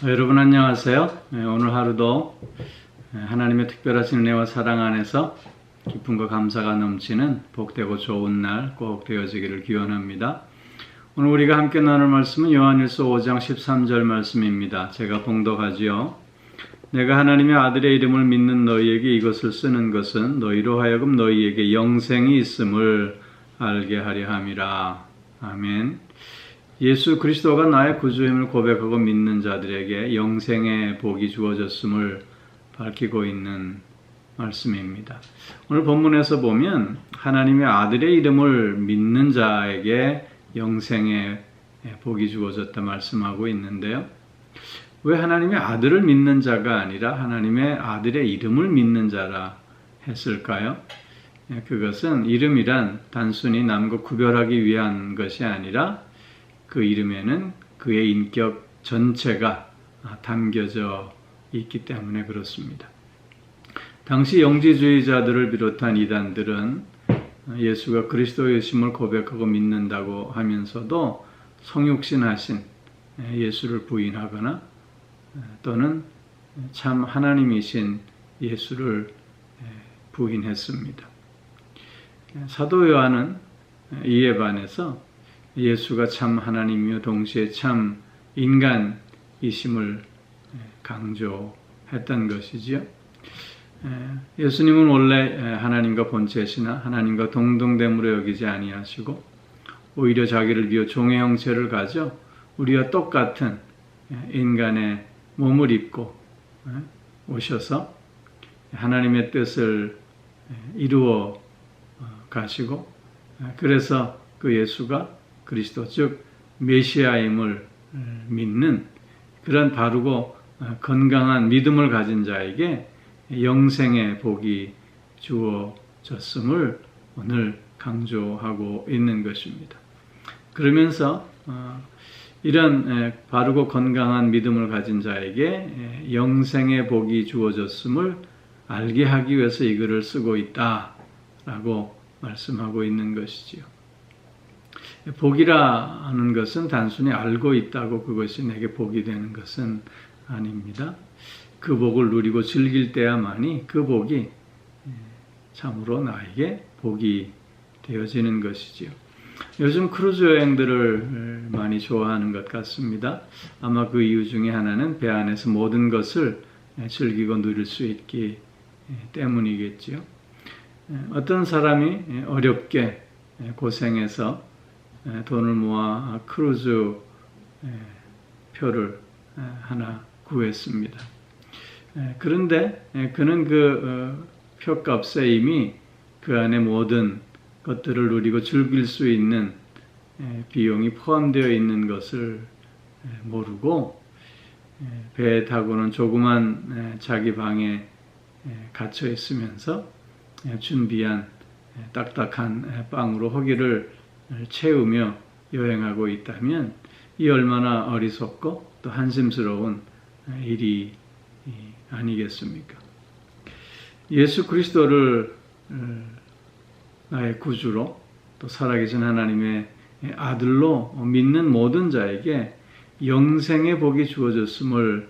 여러분 안녕하세요. 오늘 하루도 하나님의 특별하신 은혜와 사랑 안에서 기쁨과 감사가 넘치는 복되고 좋은 날 꼭 되어지기를 기원합니다. 오늘 우리가 함께 나눌 말씀은 요한일서 5장 13절 말씀입니다. 제가 봉독하지요. 내가 하나님의 아들의 이름을 믿는 너희에게 이것을 쓰는 것은 너희로 하여금 너희에게 영생이 있음을 알게 하려 함이라. 아멘. 예수 그리스도가 나의 구주임을 고백하고 믿는 자들에게 영생의 복이 주어졌음을 밝히고 있는 말씀입니다. 오늘 본문에서 보면 하나님의 아들의 이름을 믿는 자에게 영생의 복이 주어졌다 말씀하고 있는데요. 왜 하나님의 아들을 믿는 자가 아니라 하나님의 아들의 이름을 믿는 자라 했을까요? 그것은 이름이란 단순히 남과 구별하기 위한 것이 아니라 그 이름에는 그의 인격 전체가 담겨져 있기 때문에 그렇습니다. 당시 영지주의자들을 비롯한 이단들은 예수가 그리스도이심을 고백하고 믿는다고 하면서도 성육신하신 예수를 부인하거나 또는 참 하나님이신 예수를 부인했습니다. 사도 요한은 이에 반해서 예수가 참 하나님이요 동시에 참 인간이심을 강조했던 것이지요. 예수님은 원래 하나님과 본체시나 하나님과 동등됨으로 여기지 아니하시고 오히려 자기를 비워 종의 형체를 가져 우리와 똑같은 인간의 몸을 입고 오셔서 하나님의 뜻을 이루어 가시고 그래서 그 예수가 그리스도 즉 메시아임을 믿는 그런 바르고 건강한 믿음을 가진 자에게 영생의 복이 주어졌음을 오늘 강조하고 있는 것입니다. 그러면서 이런 바르고 건강한 믿음을 가진 자에게 영생의 복이 주어졌음을 알게 하기 위해서 이 글을 쓰고 있다라고 말씀하고 있는 것이지요. 복이라 하는 것은 단순히 알고 있다고 그것이 내게 복이 되는 것은 아닙니다. 그 복을 누리고 즐길 때야만이 그 복이 참으로 나에게 복이 되어지는 것이지요. 요즘 크루즈 여행들을 많이 좋아하는 것 같습니다. 아마 그 이유 중에 하나는 배 안에서 모든 것을 즐기고 누릴 수 있기 때문이겠지요. 어떤 사람이 어렵게 고생해서 돈을 모아 크루즈 표를 하나 구했습니다. 그런데 그는 그 표값에 이미 그 안에 모든 것들을 누리고 즐길 수 있는 비용이 포함되어 있는 것을 모르고 배에 타고는 조그만 자기 방에 갇혀 있으면서 준비한 딱딱한 빵으로 허기를 채우며 여행하고 있다면 이 얼마나 어리석고 또 한심스러운 일이 아니겠습니까? 예수 그리스도를 나의 구주로 또 살아계신 하나님의 아들로 믿는 모든 자에게 영생의 복이 주어졌음을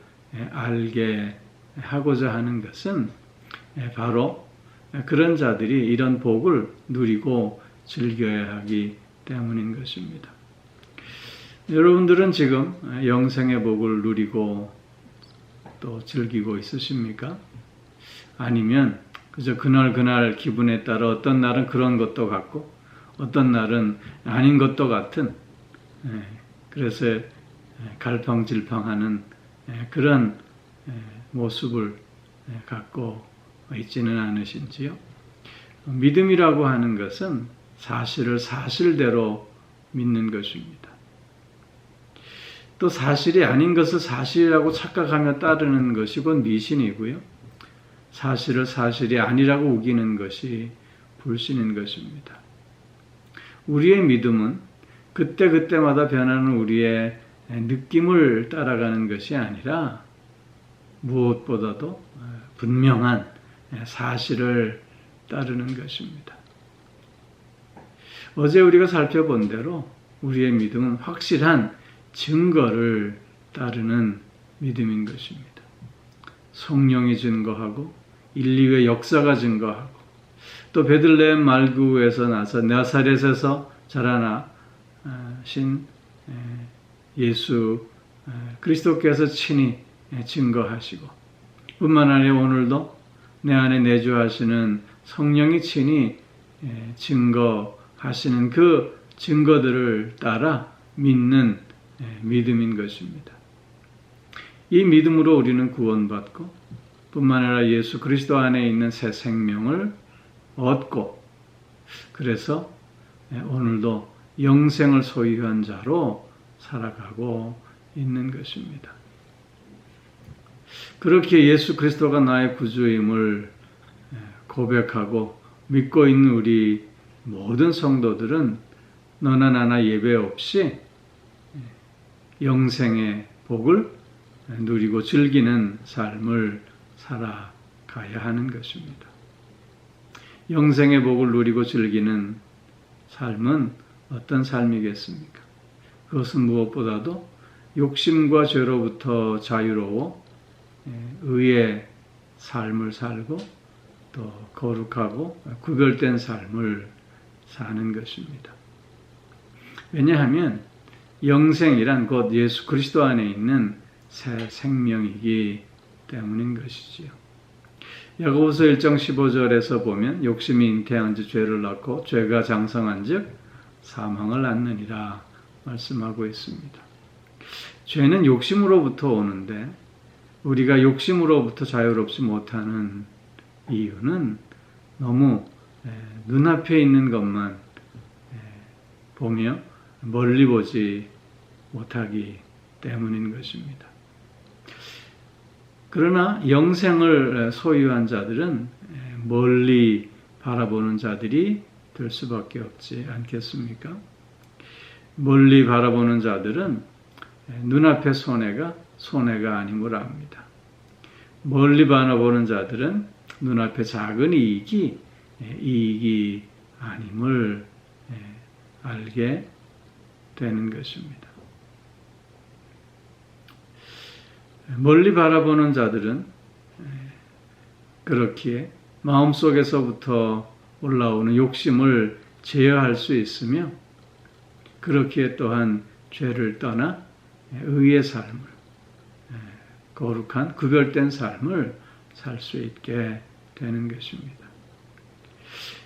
알게 하고자 하는 것은 바로 그런 자들이 이런 복을 누리고 즐겨야 하기 때문인 것입니다. 여러분들은 지금 영생의 복을 누리고 또 즐기고 있으십니까? 아니면 그저 그날 기분에 따라 어떤 날은 그런 것도 같고 어떤 날은 아닌 것도 같은 그래서 갈팡질팡하는 그런 모습을 갖고 있지는 않으신지요? 믿음이라고 하는 것은 사실을 사실대로 믿는 것입니다. 또 사실이 아닌 것을 사실이라고 착각하며 따르는 것이 곧 미신이고요. 사실을 사실이 아니라고 우기는 것이 불신인 것입니다. 우리의 믿음은 그때그때마다 변하는 우리의 느낌을 따라가는 것이 아니라 무엇보다도 분명한 사실을 따르는 것입니다. 어제 우리가 살펴본 대로 우리의 믿음은 확실한 증거를 따르는 믿음인 것입니다. 성령이 증거하고 인류의 역사가 증거하고 또 베들레헴 말구에서 나서 나사렛에서 자라나신 예수 그리스도께서 친히 증거하시고 뿐만 아니라 오늘도 내 안에 내주하시는 성령이 친히 증거하시는 그 증거들을 따라 믿는 믿음인 것입니다. 이 믿음으로 우리는 구원받고 뿐만 아니라 예수 그리스도 안에 있는 새 생명을 얻고 그래서 오늘도 영생을 소유한 자로 살아가고 있는 것입니다. 그렇게 예수 그리스도가 나의 구주임을 고백하고 믿고 있는 우리 모든 성도들은 너나 나나 예배 없이 영생의 복을 누리고 즐기는 삶을 살아가야 하는 것입니다. 영생의 복을 누리고 즐기는 삶은 어떤 삶이겠습니까? 그것은 무엇보다도 욕심과 죄로부터 자유로워 의의 삶을 살고 또 거룩하고 구별된 삶을 사는 것입니다. 왜냐하면 영생이란 곧 예수 그리스도 안에 있는 새 생명이기 때문인 것이지요. 야고보서 1장 15절에서 보면 욕심이 잉태한 즉 죄를 낳고 죄가 장성한 즉 사망을 낳느니라 말씀하고 있습니다. 죄는 욕심으로부터 오는데 우리가 욕심으로부터 자유롭지 못하는 이유는 너무 눈앞에 있는 것만 보며 멀리 보지 못하기 때문인 것입니다. 그러나 영생을 소유한 자들은 멀리 바라보는 자들이 될 수밖에 없지 않겠습니까? 멀리 바라보는 자들은 눈앞의 손해가 아님을 압니다. 멀리 바라보는 자들은 눈앞의 작은 이익이 아님을 알게 되는 것입니다. 멀리 바라보는 자들은 그렇기에 마음속에서부터 올라오는 욕심을 제어할 수 있으며 그렇기에 또한 죄를 떠나 의의 삶을 거룩한 구별된 삶을 살 수 있게 되는 것입니다.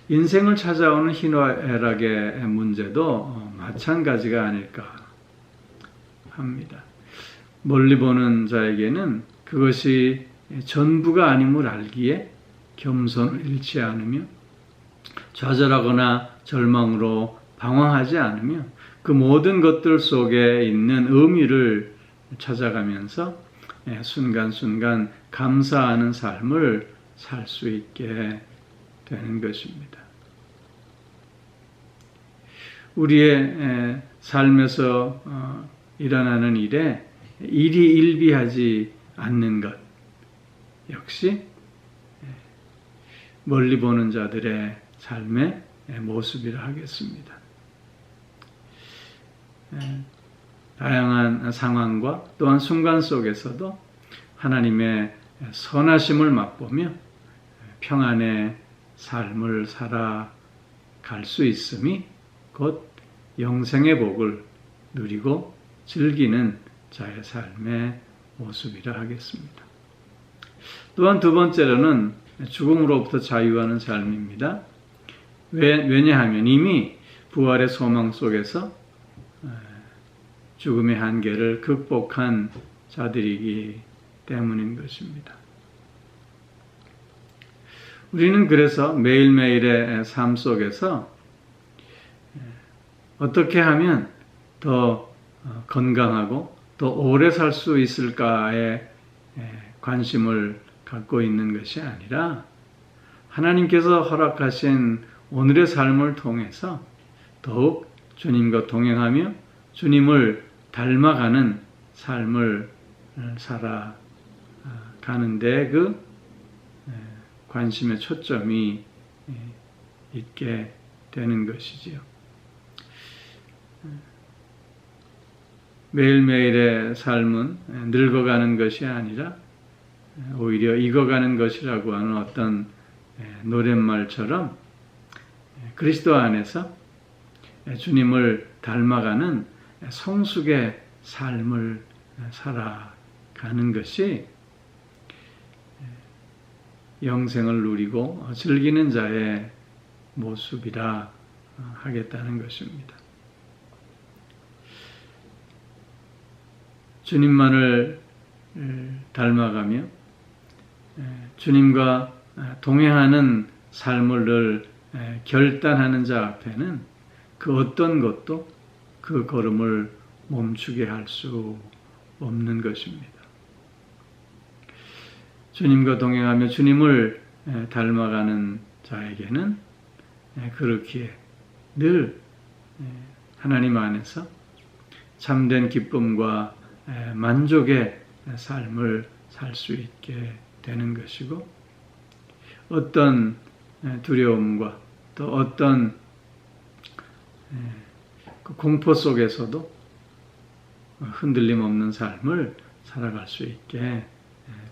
인생을 찾아오는 희노애락의 문제도 마찬가지가 아닐까 합니다. 멀리 보는 자에게는 그것이 전부가 아님을 알기에 겸손을 잃지 않으며 좌절하거나 절망으로 방황하지 않으며 그 모든 것들 속에 있는 의미를 찾아가면서 순간순간 감사하는 삶을 살 수 있게 되는 것입니다. 우리의 삶에서 일어나는 일에 일이 일비하지 않는 것 역시 멀리 보는 자들의 삶의 모습이라 하겠습니다. 다양한 상황과 또한 순간 속에서도 하나님의 선하심을 맛보며 평안의 삶을 살아갈 수 있음이 곧 영생의 복을 누리고 즐기는 자의 삶의 모습이라 하겠습니다. 또한 두 번째로는 죽음으로부터 자유하는 삶입니다. 왜냐하면 이미 부활의 소망 속에서 죽음의 한계를 극복한 자들이기 때문인 것입니다. 우리는 그래서 매일매일의 삶 속에서 어떻게 하면 더 건강하고 더 오래 살 수 있을까에 관심을 갖고 있는 것이 아니라 하나님께서 허락하신 오늘의 삶을 통해서 더욱 주님과 동행하며 주님을 닮아가는 삶을 살아가는데 그 관심의 초점이 있게 되는 것이지요. 매일매일의 삶은 늙어가는 것이 아니라 오히려 익어가는 것이라고 하는 어떤 노랫말처럼 그리스도 안에서 주님을 닮아가는 성숙의 삶을 살아가는 것이 영생을 누리고 즐기는 자의 모습이라 하겠다는 것입니다. 주님만을 닮아가며 주님과 동행하는 삶을 늘 결단하는 자 앞에는 그 어떤 것도 그 걸음을 멈추게 할 수 없는 것입니다. 주님과 동행하며 주님을 닮아가는 자에게는 그렇기에 늘 하나님 안에서 참된 기쁨과 만족의 삶을 살 수 있게 되는 것이고, 어떤 두려움과 또 어떤 공포 속에서도 흔들림 없는 삶을 살아갈 수 있게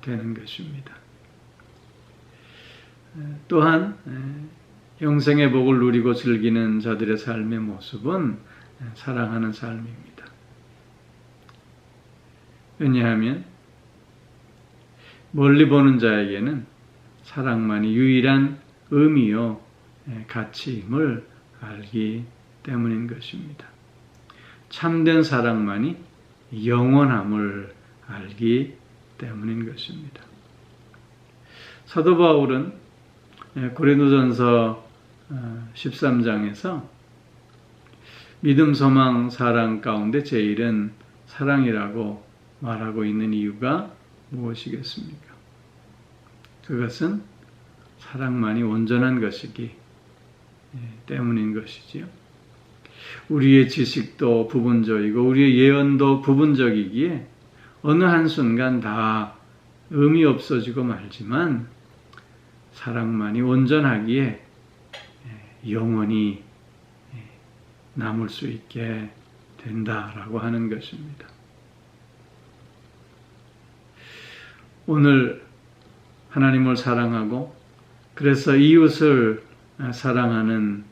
되는 것입니다. 또한 영생의 복을 누리고 즐기는 자들의 삶의 모습은 사랑하는 삶입니다. 왜냐하면 멀리 보는 자에게는 사랑만이 유일한 의미요 가치임을 알기 때문인 것입니다. 참된 사랑만이 영원함을 알기 때문인 것입니다. 사도 바울은 고린도전서 13장에서 믿음, 소망, 사랑 가운데 제일은 사랑이라고 말하고 있는 이유가 무엇이겠습니까? 그것은 사랑만이 온전한 것이기 때문인 것이지요. 우리의 지식도 부분적이고 우리의 예언도 부분적이기에 어느 한순간 다 의미 없어지고 말지만 사랑만이 온전하기에 영원히 남을 수 있게 된다라고 하는 것입니다. 오늘 하나님을 사랑하고 그래서 이웃을 사랑하는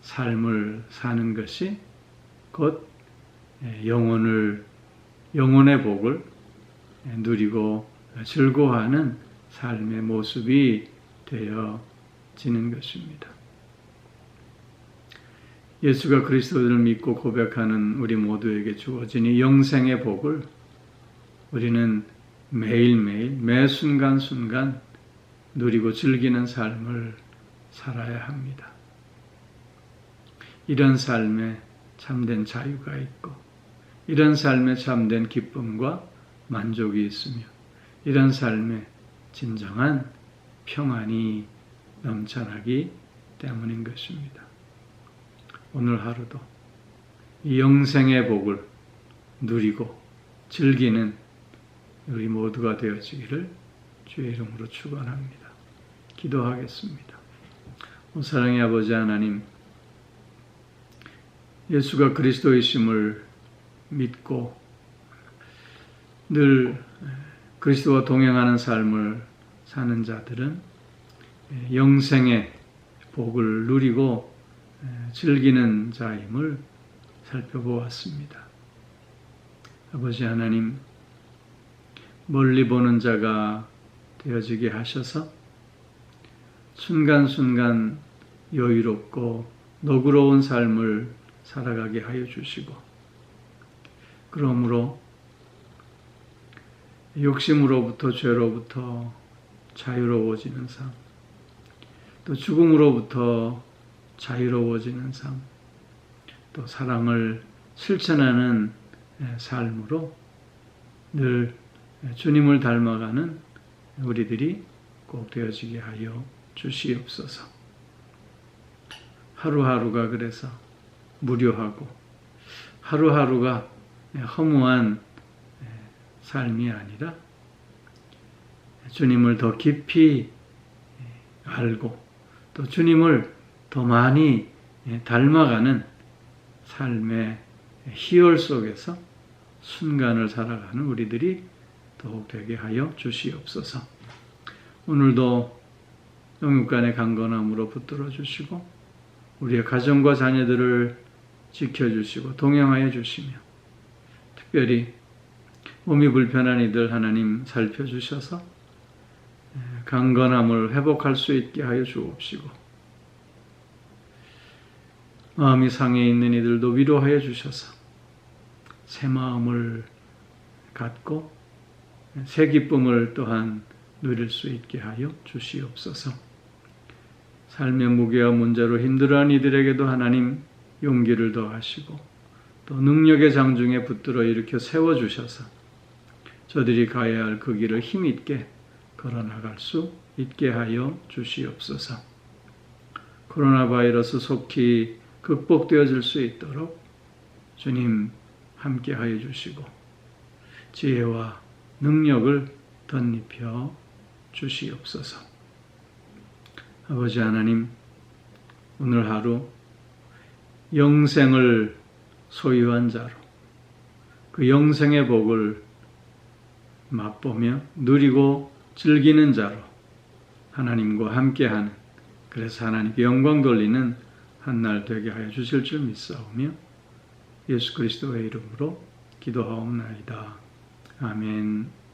삶을 사는 것이 곧 영혼의 복을 누리고 즐거워하는 삶의 모습이 되어지는 것입니다. 예수가 그리스도를 믿고 고백하는 우리 모두에게 주어진 이 영생의 복을 우리는 매일매일 매 순간순간 누리고 즐기는 삶을 살아야 합니다. 이런 삶에 참된 자유가 있고 이런 삶에 참된 기쁨과 만족이 있으며 이런 삶에 진정한 평안이 넘쳐나기 때문인 것입니다. 오늘 하루도 이 영생의 복을 누리고 즐기는 우리 모두가 되어지기를 주의 이름으로 축원합니다. 기도하겠습니다. 사랑의 아버지 하나님, 예수가 그리스도이심을 믿고 늘 그리스도와 동행하는 삶을 사는 자들은 영생의 복을 누리고 즐기는 자임을 살펴보았습니다. 아버지 하나님, 멀리 보는 자가 되어지게 하셔서 순간순간 여유롭고 너그러운 삶을 살아가게 하여 주시고, 그러므로 욕심으로부터 죄로부터 자유로워지는 삶, 또 죽음으로부터 자유로워지는 삶, 또 사랑을 실천하는 삶으로 늘 주님을 닮아가는 우리들이 꼭 되어지게 하여 주시옵소서. 하루하루가 그래서 무료하고 하루하루가 허무한 삶이 아니라 주님을 더 깊이 알고 또 주님을 더 많이 닮아가는 삶의 희열 속에서 순간을 살아가는 우리들이 더욱 되게 하여 주시옵소서. 오늘도 영육간의 강건함으로 붙들어 주시고 우리의 가정과 자녀들을 지켜주시고 동행하여 주시며 특별히 몸이 불편한 이들 하나님 살펴주셔서 강건함을 회복할 수 있게 하여 주옵시고 마음이 상해 있는 이들도 위로하여 주셔서 새 마음을 갖고 새 기쁨을 또한 누릴 수 있게 하여 주시옵소서. 삶의 무게와 문제로 힘들어하는 이들에게도 하나님 용기를 더하시고 또 능력의 장중에 붙들어 일으켜 세워주셔서 저들이 가야 할 그 길을 힘있게 걸어나갈 수 있게 하여 주시옵소서. 코로나 바이러스 속히 극복되어질 수 있도록 주님 함께 하여 주시고 지혜와 능력을 덧입혀 주시옵소서. 아버지 하나님, 오늘 하루 영생을 소유한 자로 그 영생의 복을 맛보며 누리고 즐기는 자로 하나님과 함께하는, 그래서 하나님께 영광 돌리는 한날 되게 하여 주실 줄 믿사오며 예수 그리스도의 이름으로 기도하옵나이다. 아멘.